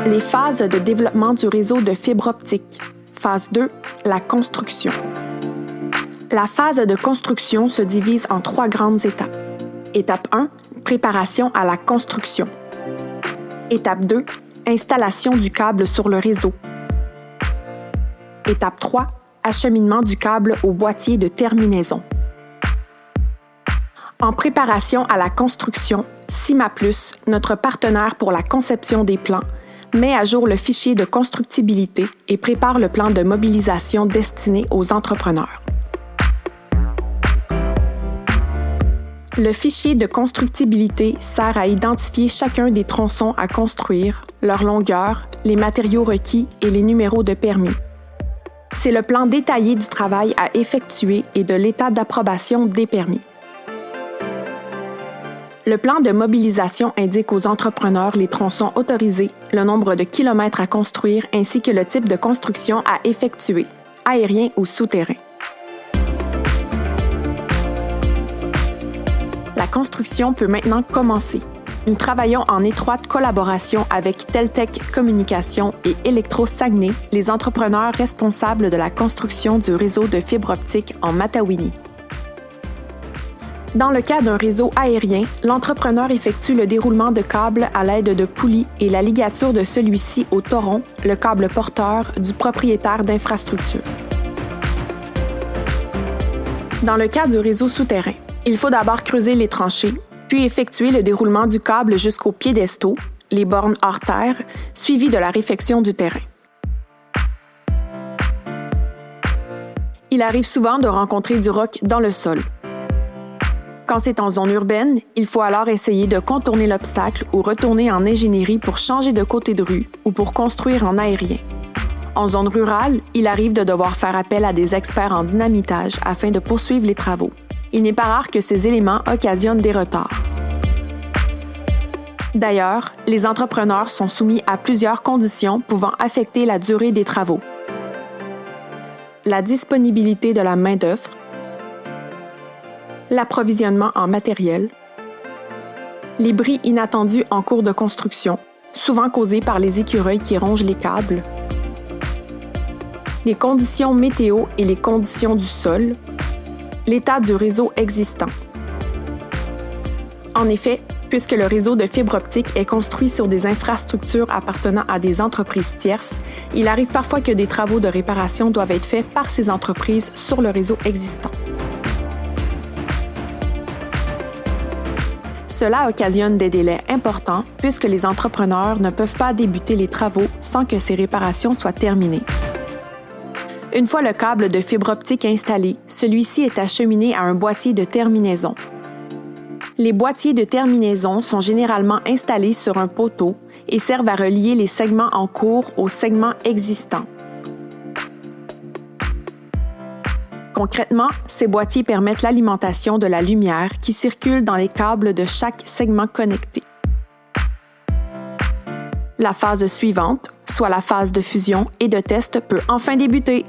Les phases de développement du réseau de fibre optique. Phase 2, la construction. La phase de construction se divise en 3 grandes étapes. Étape 1, préparation à la construction. Étape 2, installation du câble sur le réseau. Étape 3, acheminement du câble au boîtier de terminaison. En préparation à la construction, CIMA+, notre partenaire pour la conception des plans, met à jour le fichier de constructibilité et prépare le plan de mobilisation destiné aux entrepreneurs. Le fichier de constructibilité sert à identifier chacun des tronçons à construire, leur longueur, les matériaux requis et les numéros de permis. C'est le plan détaillé du travail à effectuer et de l'état d'approbation des permis. Le plan de mobilisation indique aux entrepreneurs les tronçons autorisés, le nombre de kilomètres à construire ainsi que le type de construction à effectuer, aérien ou souterrain. La construction peut maintenant commencer. Nous travaillons en étroite collaboration avec Teltec Communications et Électro-Saguenay, les entrepreneurs responsables de la construction du réseau de fibre optique en Matawini. Dans le cas d'un réseau aérien, l'entrepreneur effectue le déroulement de câbles à l'aide de poulies et la ligature de celui-ci au toron, le câble porteur, du propriétaire d'infrastructure. Dans le cas du réseau souterrain, il faut d'abord creuser les tranchées, puis effectuer le déroulement du câble jusqu'aux piédestaux, les bornes hors terre, suivi de la réfection du terrain. Il arrive souvent de rencontrer du roc dans le sol. Quand c'est en zone urbaine, il faut alors essayer de contourner l'obstacle ou retourner en ingénierie pour changer de côté de rue ou pour construire en aérien. En zone rurale, il arrive de devoir faire appel à des experts en dynamitage afin de poursuivre les travaux. Il n'est pas rare que ces éléments occasionnent des retards. D'ailleurs, les entrepreneurs sont soumis à plusieurs conditions pouvant affecter la durée des travaux. La disponibilité de la main-d'œuvre, l'approvisionnement en matériel, les bris inattendus en cours de construction, souvent causés par les écureuils qui rongent les câbles, les conditions météo et les conditions du sol, l'état du réseau existant. En effet, puisque le réseau de fibre optique est construit sur des infrastructures appartenant à des entreprises tierces, il arrive parfois que des travaux de réparation doivent être faits par ces entreprises sur le réseau existant. Cela occasionne des délais importants puisque les entrepreneurs ne peuvent pas débuter les travaux sans que ces réparations soient terminées. Une fois le câble de fibre optique installé, celui-ci est acheminé à un boîtier de terminaison. Les boîtiers de terminaison sont généralement installés sur un poteau et servent à relier les segments en cours aux segments existants. Concrètement, ces boîtiers permettent l'alimentation de la lumière qui circule dans les câbles de chaque segment connecté. La phase suivante, soit la phase de fusion et de test, peut enfin débuter.